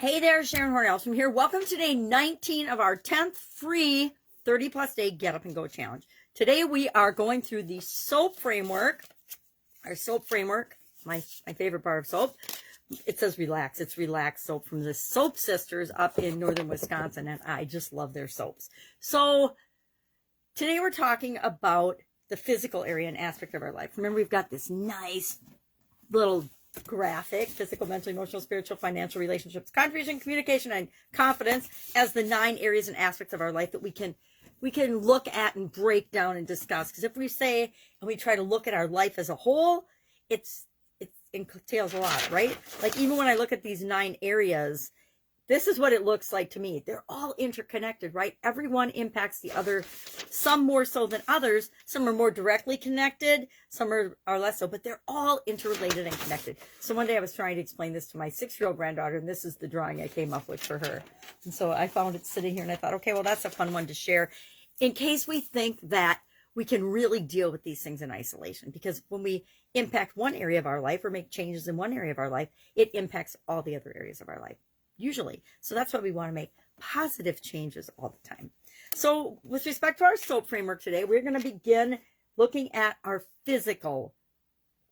Hey there, Sharon Horne-Ellstrom here. Welcome to day 19 of our 10th free 30-plus day Get Up and Go challenge. Today we are going through the soap framework. Our soap framework, my favorite bar of soap. It says relax. It's relaxed soap from the Soap Sisters up in northern Wisconsin, and I just love their soaps. So today we're talking about the physical area and aspect of our life. Remember, we've got this nice little graphic: physical, mental, emotional, spiritual, financial, relationships, contribution, communication, and confidence as the 9 areas and aspects of our life that we can look at and break down and discuss. Because if we say and we try to look at our life as a whole, it entails a lot, right? Like, even when I look at these 9 areas, this is what it looks like to me. They're all interconnected, right? Everyone impacts the other, some more so than others. Some are more directly connected, some are less so, but they're all interrelated and connected. So one day I was trying to explain this to my 6-year-old granddaughter, and this is the drawing I came up with for her. And so I found it sitting here, and I thought, okay, well, that's a fun one to share in case we think that we can really deal with these things in isolation. Because when we impact one area of our life or make changes in one area of our life, it impacts all the other areas of our life. Usually. So that's why we want to make positive changes all the time. So with respect to our soap framework today, we're going to begin looking at our physical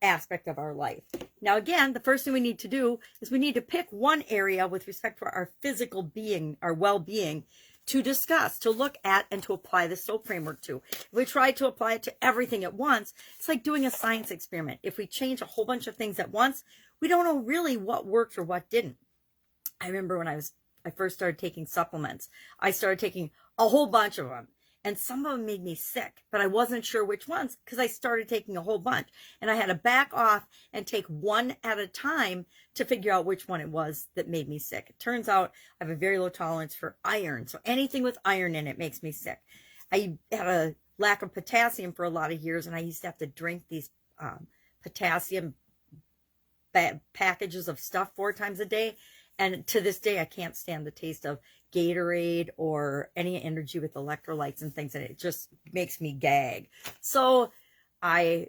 aspect of our life. Now, again, the first thing we need to do is we need to pick one area with respect to our physical being, our well-being, to discuss, to look at, and to apply the soap framework to. If we try to apply it to everything at once, it's like doing a science experiment. If we change a whole bunch of things at once, we don't know really what worked or what didn't. I remember when I first started taking supplements, I started taking a whole bunch of them, and some of them made me sick, but I wasn't sure which ones because I started taking a whole bunch, and I had to back off and take one at a time to figure out which one it was that made me sick. It turns out I have a very low tolerance for iron, so anything with iron in it makes me sick. I had a lack of potassium for a lot of years, and I used to have to drink these potassium packages of stuff 4 times a day. And to this day, I can't stand the taste of Gatorade or any energy with electrolytes and things, and it just makes me gag. So I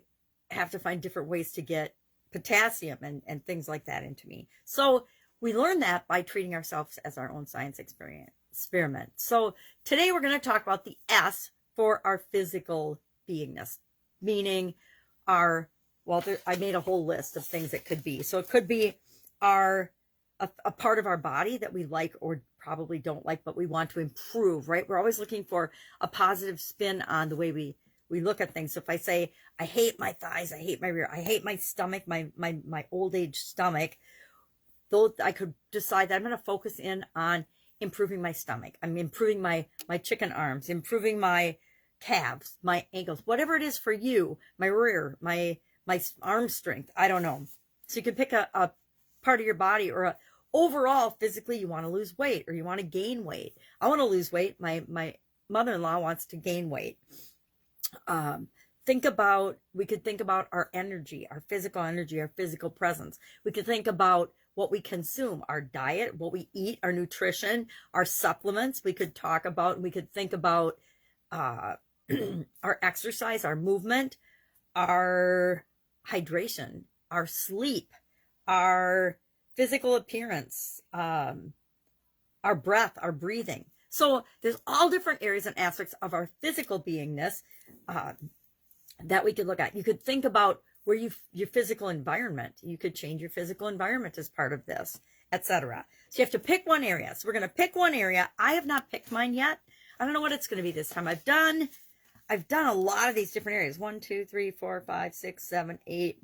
have to find different ways to get potassium and things like that into me. So we learn that by treating ourselves as our own science experiment. So today we're going to talk about the S for our physical beingness, meaning I made a whole list of things it could be. So it could be a part of our body that we like or probably don't like, but we want to improve, right? We're always looking for a positive spin on the way we look at things. So if I say, I hate my thighs, I hate my rear, I hate my stomach, my old age stomach, though I could decide that I'm going to focus in on improving my stomach. I'm improving my chicken arms, improving my calves, my ankles, whatever it is for you, my rear, my arm strength. I don't know. So you can pick a part of your body, or overall physically you want to lose weight or you want to gain weight. I want to lose weight. My mother-in-law wants to gain weight. We could think about our energy, our physical presence. We could think about what we consume, our diet, what we eat, our nutrition, our supplements. We could think about our exercise, our movement, our hydration, our sleep, our physical appearance, our breath, our breathing. So there's all different areas and aspects of our physical beingness that we could look at. You could think about your physical environment. You could change your physical environment as part of this, etc. So you have to pick one area. So we're going to pick one area. I have not picked mine yet. I don't know what it's going to be this time. I've done a lot of these different areas. 1, 2, 3, 4, 5, 6, 7, 8.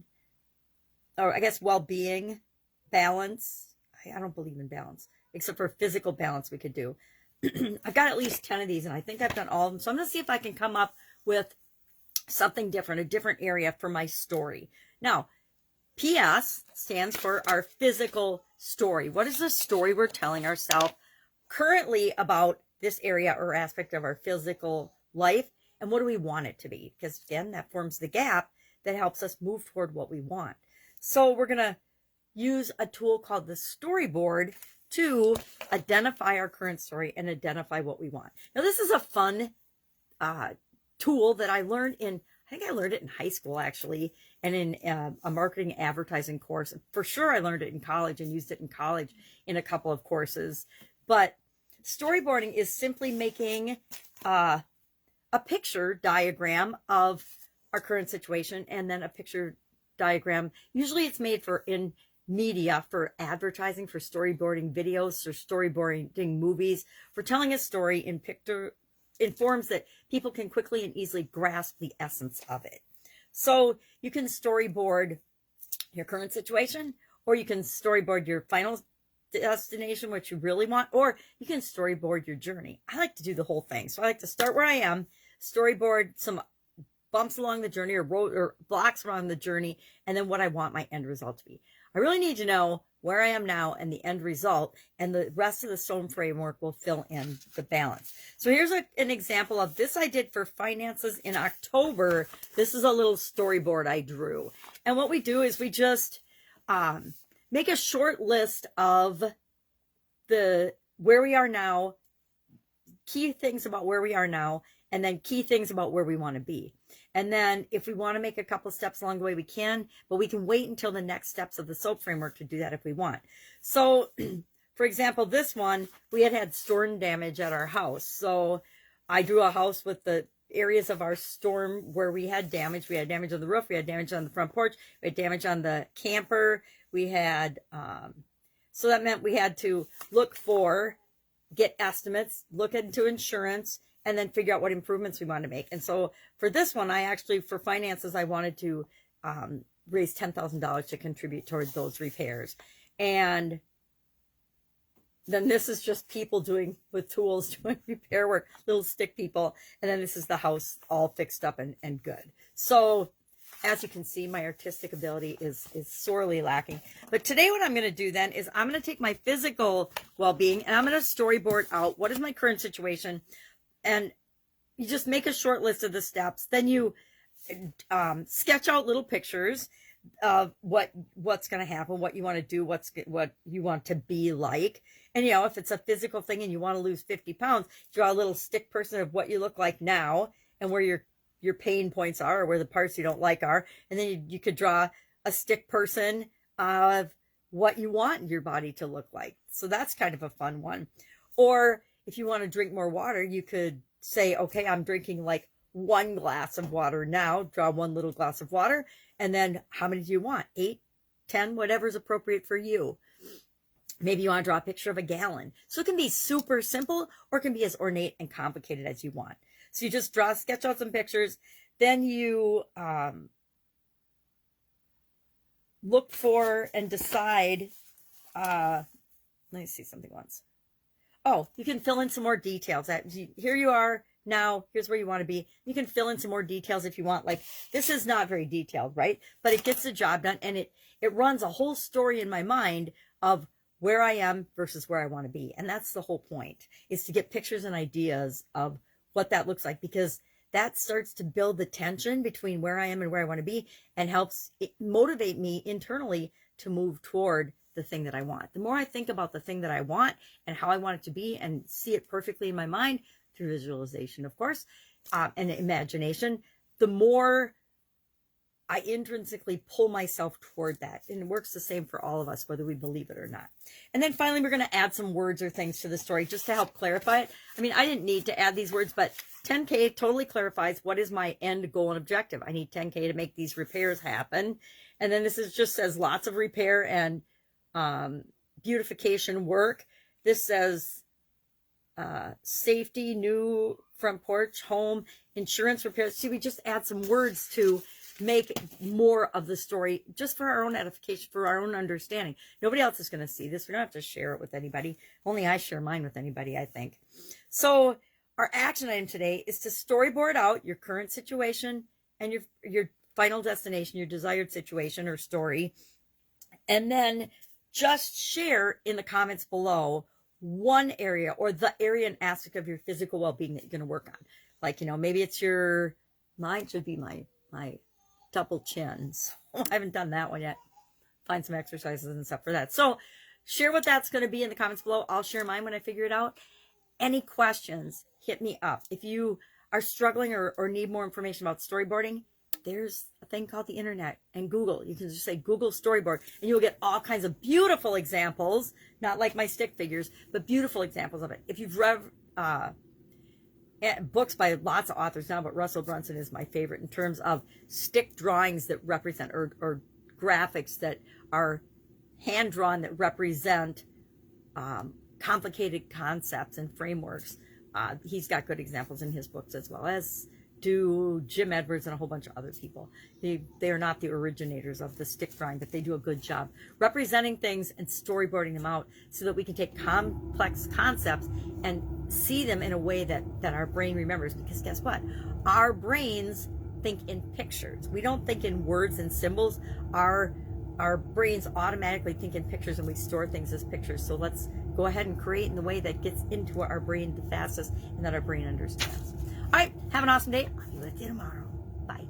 Or I guess well-being, balance. I don't believe in balance, except for physical balance we could do. I've got at least 10 of these, and I think I've done all of them. So I'm going to see if I can come up with something different, a different area for my story. Now, PS stands for our physical story. What is the story we're telling ourselves currently about this area or aspect of our physical life, and what do we want it to be? Because, again, that forms the gap that helps us move toward what we want. So we're going to use a tool called the storyboard to identify our current story and identify what we want. Now, this is a fun tool that I learned I think I learned it in high school, actually, and in a marketing advertising course. For sure, I learned it in college and used it in college in a couple of courses. But storyboarding is simply making a picture diagram of our current situation, and then a picture diagram. Usually it's made for in media, for advertising, for storyboarding videos, for storyboarding movies, for telling a story in forms that people can quickly and easily grasp the essence of it. So you can storyboard your current situation, or you can storyboard your final destination, what you really want, or you can storyboard your journey. I like to do the whole thing. So I like to start where I am, storyboard some bumps along the journey, or road or blocks around the journey, and then what I want my end result to be. I really need to know where I am now and the end result, and the rest of the stone framework will fill in the balance. So here's an example of this I did for finances in October. This is a little storyboard I drew. And what we do is we just make a short list of where we are now, key things about where we are now, and then key things about where we want to be. And then if we want to make a couple steps along the way, we can, but we can wait until the next steps of the SOAP framework to do that if we want. So, for example, this one, we had storm damage at our house. So I drew a house with the areas of our storm where we had damage. We had damage on the roof. We had damage on the front porch. We had damage on the camper. We had, so that meant we had to get estimates, look into insurance, and then figure out what improvements we want to make. And so for this one, for finances, I wanted to raise $10,000 to contribute towards those repairs. And then this is just people with tools doing repair work, little stick people. And then this is the house all fixed up and good. So as you can see, my artistic ability is sorely lacking. But today what I'm going to do then is I'm going to take my physical well-being and I'm going to storyboard out what is my current situation. And you just make a short list of the steps. Then you sketch out little pictures of what's going to happen, what you want to do, what you want to be like. And, if it's a physical thing and you want to lose 50 pounds, draw a little stick person of what you look like now and where your pain points are, or where the parts you don't like are. And then you could draw a stick person of what you want your body to look like. So that's kind of a fun one. Or if you want to drink more water, you could say, okay, I'm drinking like 1 glass of water now. Draw 1 little glass of water. And then how many do you want? 8, 10, whatever's appropriate for you. Maybe you want to draw a picture of a gallon. So it can be super simple, or it can be as ornate and complicated as you want. So you just sketch out some pictures. Then you look for and decide. Let me see something once. Oh, you can fill in some more details. Here you are now. Here's where you want to be. You can fill in some more details if you want. Like, this is not very detailed, right? But it gets the job done, and it runs a whole story in my mind of where I am versus where I want to be. And that's the whole point, is to get pictures and ideas of what that looks like, because that starts to build the tension between where I am and where I want to be, and helps motivate me internally to move toward the thing that I want. The more I think about the thing that I want and how I want it to be, and see it perfectly in my mind through visualization, of course, and imagination, the more I intrinsically pull myself toward that. And it works the same for all of us, whether we believe it or not. And then finally, we're going to add some words or things to the story just to help clarify it. I mean, I didn't need to add these words, but 10K totally clarifies what is my end goal and objective. I need 10K to make these repairs happen. And then this just says lots of repair and beautification work. This says safety, new front porch, home, insurance repairs. See, we just add some words to make more of the story, just for our own edification, for our own understanding. Nobody else is going to see this. We don't have to share it with anybody. Only I share mine with anybody, I think. So our action item today is to storyboard out your current situation and your final destination, your desired situation or story. And then just share in the comments below one area, or the area and aspect of your physical well-being that you're going to work on. Like, maybe it's mine should be my double chins. I haven't done that one yet. Find some exercises and stuff for that. So share what that's going to be in the comments below. I'll share mine when I figure it out. Any questions, hit me up. If you are struggling or need more information about storyboarding, there's a thing called the internet and Google. You can just say Google storyboard and you'll get all kinds of beautiful examples, not like my stick figures, but beautiful examples of it. If you've read books by lots of authors now, but Russell Brunson is my favorite in terms of stick drawings that represent, or graphics that are hand drawn that represent complicated concepts and frameworks. He's got good examples in his books, as well as do Jim Edwards and a whole bunch of other people. They are not the originators of the stick drawing, but they do a good job representing things and storyboarding them out so that we can take complex concepts and see them in a way that our brain remembers. Because guess what? Our brains think in pictures. We don't think in words and symbols. Our brains automatically think in pictures, and we store things as pictures. So let's go ahead and create in the way that gets into our brain the fastest and that our brain understands. All right, have an awesome day. I'll be with you tomorrow. Bye.